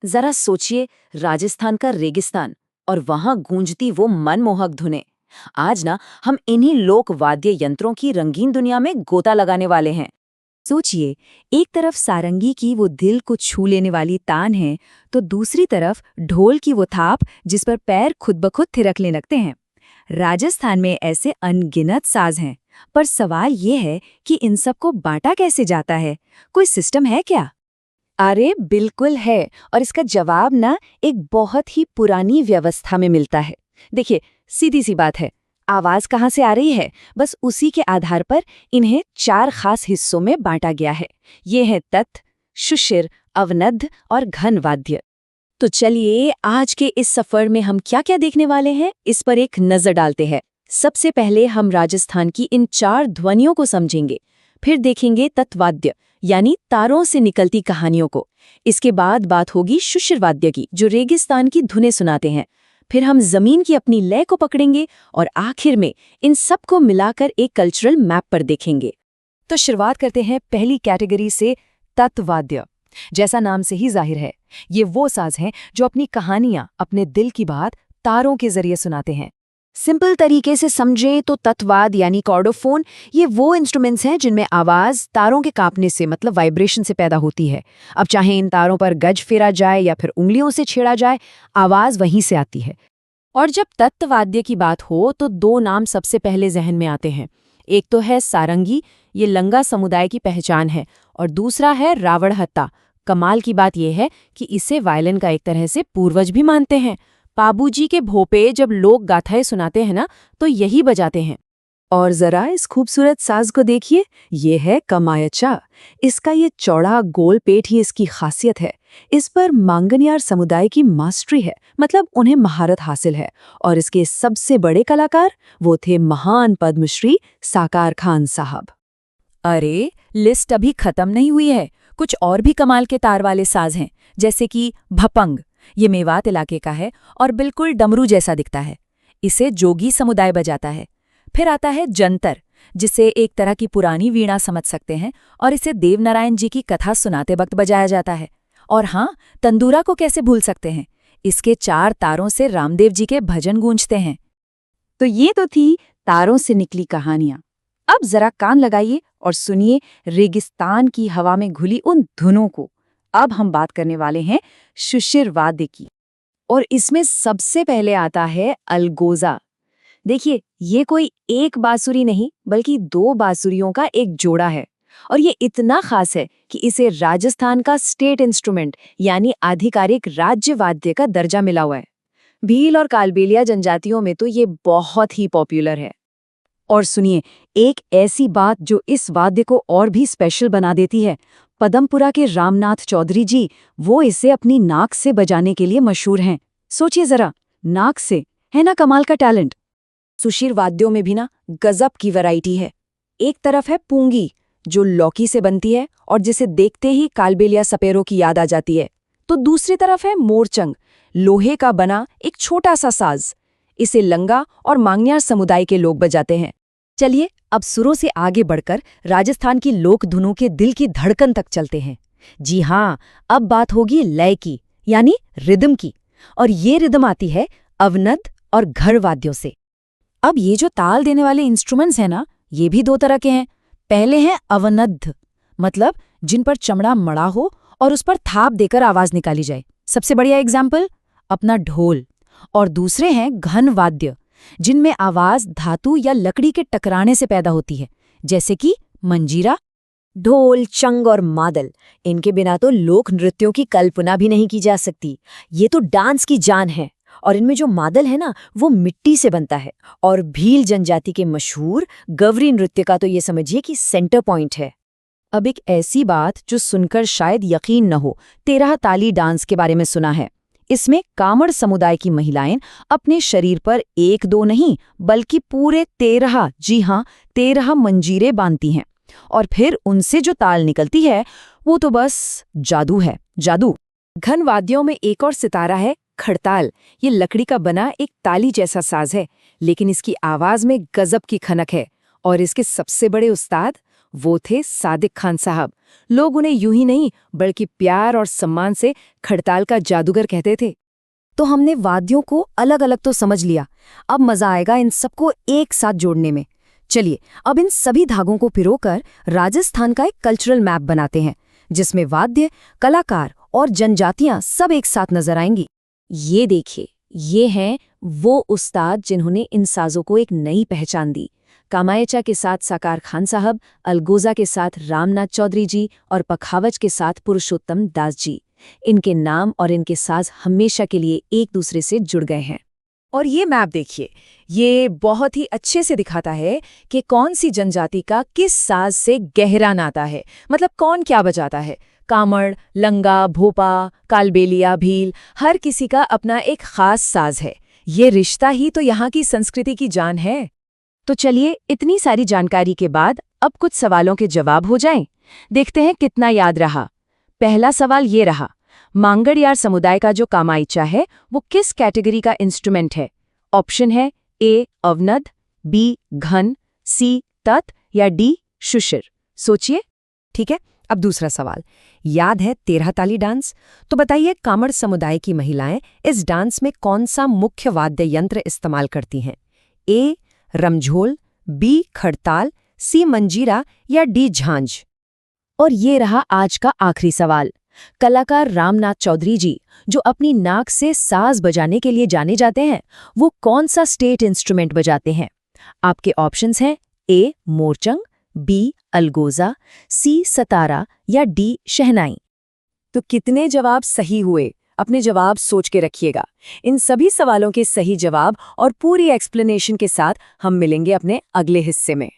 जरा सोचिए, राजस्थान का रेगिस्तान और वहां गूंजती वो मनमोहक धुनें। आज ना हम इन्हीं लोक वाद्य यंत्रों की रंगीन दुनिया में गोता लगाने वाले हैं। सोचिए, एक तरफ सारंगी की वो दिल को छू लेने वाली तान है, तो दूसरी तरफ ढोल की वो थाप जिस पर पैर खुद ब खुद थिरकने लगते हैं। राजस्थान में ऐसे अनगिनत साज हैं, पर सवाल ये है कि इन सबको बांटा कैसे जाता है? कोई सिस्टम है क्या? अरे बिल्कुल है, और इसका जवाब ना एक बहुत ही पुरानी व्यवस्था में मिलता है। देखिए, सीधी सी बात है, आवाज कहाँ से आ रही है, बस उसी के आधार पर इन्हें 4 खास हिस्सों में बांटा गया है। ये है तत्, शुशिर, अवनद्ध और घन वाद्य। तो चलिए, आज के इस सफर में हम क्या क्या देखने वाले हैं, इस पर एक नजर डालते हैं। सबसे पहले हम राजस्थान की इन 4 ध्वनियों को समझेंगे, फिर देखेंगे तत्वाद्य यानी तारों से निकलती कहानियों को। इसके बाद बात होगी शुशिर वाद्य की, जो रेगिस्तान की धुनें सुनाते हैं। फिर हम जमीन की अपनी लय को पकड़ेंगे और आखिर में इन सबको मिलाकर एक कल्चरल मैप पर देखेंगे। तो शुरुआत करते हैं पहली कैटेगरी से, तत्वाद्य। जैसा नाम से ही जाहिर है, ये वो साज हैं जो अपनी कहानियां, अपने दिल की बात तारों के जरिए सुनाते हैं। सिंपल तरीके से समझें तो तत्वाद यानी कॉर्डोफोन, ये वो इंस्ट्रूमेंट्स हैं जिनमें आवाज तारों के कांपने से, मतलब वाइब्रेशन से पैदा होती है। अब चाहे इन तारों पर गज फेरा जाए या फिर उंगलियों से छेड़ा जाए, आवाज वहीं से आती है। और जब तत्वाद्य की बात हो तो 2 नाम सबसे पहले जहन में आते हैं। एक तो है सारंगी, ये लंगा समुदाय की पहचान है, और दूसरा है रावणहत्ता। कमाल की बात यह है कि इसे वायलिन का एक तरह से पूर्वज भी मानते हैं। पाबूजी के भोपे जब लोक गाथाएं सुनाते हैं ना, तो यही बजाते हैं। और जरा इस खूबसूरत साज को देखिए, ये है कमायचा। इसका ये चौड़ा गोल पेट ही इसकी खासियत है। इस पर मांगनियार समुदाय की मास्टरी है, मतलब उन्हें महारत हासिल है। और इसके सबसे बड़े कलाकार वो थे महान पद्मश्री साकार खान साहब। अरे, लिस्ट अभी खत्म नहीं हुई है। कुछ और भी कमाल के तार वाले साज हैं, जैसे कि भपंग। ये मेवात इलाके का है और बिल्कुल डमरू जैसा दिखता है। इसे जोगी समुदाय बजाता है। फिर आता है जंतर, जिसे एक तरह की पुरानी वीणा समझ सकते हैं, और इसे देवनारायण जी की कथा सुनाते वक्त बजाया जाता है। और हाँ, तंदूरा को कैसे भूल सकते हैं, इसके 4 तारों से रामदेव जी के भजन गूंजते हैं। तो ये तो थी तारों से निकली कहानियां। अब जरा कान लगाइए और सुनिए रेगिस्तान की हवा में घुली उन धुनों को। अब हम बात करने वाले हैं शुशिर वाद्य की, और इसमें सबसे पहले आता है अलगोजा। देखिए, ये कोई एक बांसुरी नहीं, बल्कि 2 बांसुरियों का एक जोड़ा है। और ये इतना खास है कि इसे राजस्थान का स्टेट इंस्ट्रूमेंट यानी आधिकारिक राज्य वाद्य का दर्जा मिला हुआ है। भील और कालबेलिया जनजातियों में तो ये बहुत ही पॉपुलर है। और सुनिए, एक ऐसी बात जो इस वाद्य को और भी स्पेशल बना देती है। पदमपुरा के रामनाथ चौधरी जी, वो इसे अपनी नाक से बजाने के लिए मशहूर हैं। सोचिए जरा, नाक से, है ना कमाल का टैलेंट। सुशीर वाद्यों में भी ना गजब की वैरायटी है। एक तरफ है पूंगी, जो लौकी से बनती है और जिसे देखते ही कालबेलिया सपेरों की याद आ जाती है। तो दूसरी तरफ है मोरचंग, लोहे का बना एक छोटा सा साज। इसे लंगा और मांगनियार समुदाय के लोग बजाते हैं। चलिए, अब सुरों से आगे बढ़कर राजस्थान की लोक धुनों के दिल की धड़कन तक चलते हैं। जी हाँ, अब बात होगी लय की, यानी रिदम की। और ये रिदम आती है अवनद्ध और घर वाद्यों से। अब ये जो ताल देने वाले इंस्ट्रूमेंट्स हैं ना, ये भी 2 तरह के हैं। पहले हैं अवनद्ध, मतलब जिन पर चमड़ा मड़ा हो और उस पर थाप देकर आवाज निकाली जाए। सबसे बढ़िया एग्जाम्पल अपना ढोल। और दूसरे हैं घन वाद्य, जिनमें आवाज धातु या लकड़ी के टकराने से पैदा होती है, जैसे कि मंजीरा। ढोल, चंग और मादल, इनके बिना तो लोक नृत्यों की कल्पना भी नहीं की जा सकती। ये तो डांस की जान है। और इनमें जो मादल है ना, वो मिट्टी से बनता है। और भील जनजाति के मशहूर गवरी नृत्य का तो ये समझिए कि सेंटर पॉइंट है। अब एक ऐसी बात जो सुनकर शायद यकीन न हो, 13 ताली डांस के बारे में सुना है। इसमें कामड़ समुदाय की महिलाएं अपने शरीर पर 1-2 नहीं, बल्कि पूरे 13, जी हाँ 13 मंजीरे बांधती हैं। और फिर उनसे जो ताल निकलती है, वो तो बस जादू है, जादू। घन वाद्यों में एक और सितारा है खड़ताल। ये लकड़ी का बना एक ताली जैसा साज है, लेकिन इसकी आवाज में गजब की खनक है। और इसके सबसे बड़े उस्ताद वो थे सादिक खान साहब। लोग उन्हें यूं ही नहीं बल्कि प्यार और सम्मान से खड़ताल का जादूगर कहते थे। तो हमने वाद्यों को अलग अलग तो समझ लिया, अब मजा आएगा इन सबको एक साथ जोड़ने में। चलिए अब इन सभी धागों को पिरोकर राजस्थान का एक कल्चरल मैप बनाते हैं, जिसमें वाद्य, कलाकार और जनजातियां सब एक साथ नजर आएंगी। ये देखिए, ये हैं वो उस्ताद जिन्होंने इन साजों को एक नई पहचान दी। कामायचा के साथ साकार खान साहब, अलगोजा के साथ रामनाथ चौधरी जी और पखावज के साथ पुरुषोत्तम दास जी। इनके नाम और इनके साज हमेशा के लिए एक दूसरे से जुड़ गए हैं। और ये मैप देखिए, ये बहुत ही अच्छे से दिखाता है कि कौन सी जनजाति का किस साज से गहरा नाता है, मतलब कौन क्या बजाता है। कामड़, लंगा, भोपा, कालबेलिया, भील, हर किसी का अपना एक खास साज है। ये रिश्ता ही तो यहाँ की संस्कृति की जान है। तो चलिए इतनी सारी जानकारी के बाद अब कुछ सवालों के जवाब हो जाएं। देखते हैं कितना याद रहा। पहला सवाल ये रहा, मांगड़ियार समुदाय का जो कामायचा है वो किस कैटेगरी का इंस्ट्रूमेंट है? ऑप्शन है ए अवनद, बी घन, सी तत या डी शुशिर। सोचिए। ठीक है, अब दूसरा सवाल, याद है 13 ताली डांस? तो बताइए कामड़ समुदाय की महिलाएं इस डांस में कौन सा मुख्य वाद्य यंत्र इस्तेमाल करती हैं? ए रमझोल, बी खड़ताल, सी मंजीरा या डी झांझ। और ये रहा आज का आखिरी सवाल, कलाकार रामनाथ चौधरी जी जो अपनी नाक से साज बजाने के लिए जाने जाते हैं, वो कौन सा स्टेट इंस्ट्रूमेंट बजाते हैं? आपके ऑप्शंस हैं ए मोरचंग, बी अलगोजा, सी सतारा या डी शहनाई। तो कितने जवाब सही हुए? अपने जवाब सोच के रखिएगा। इन सभी सवालों के सही जवाब और पूरी एक्सप्लेनेशन के साथ हम मिलेंगे अपने अगले हिस्से में।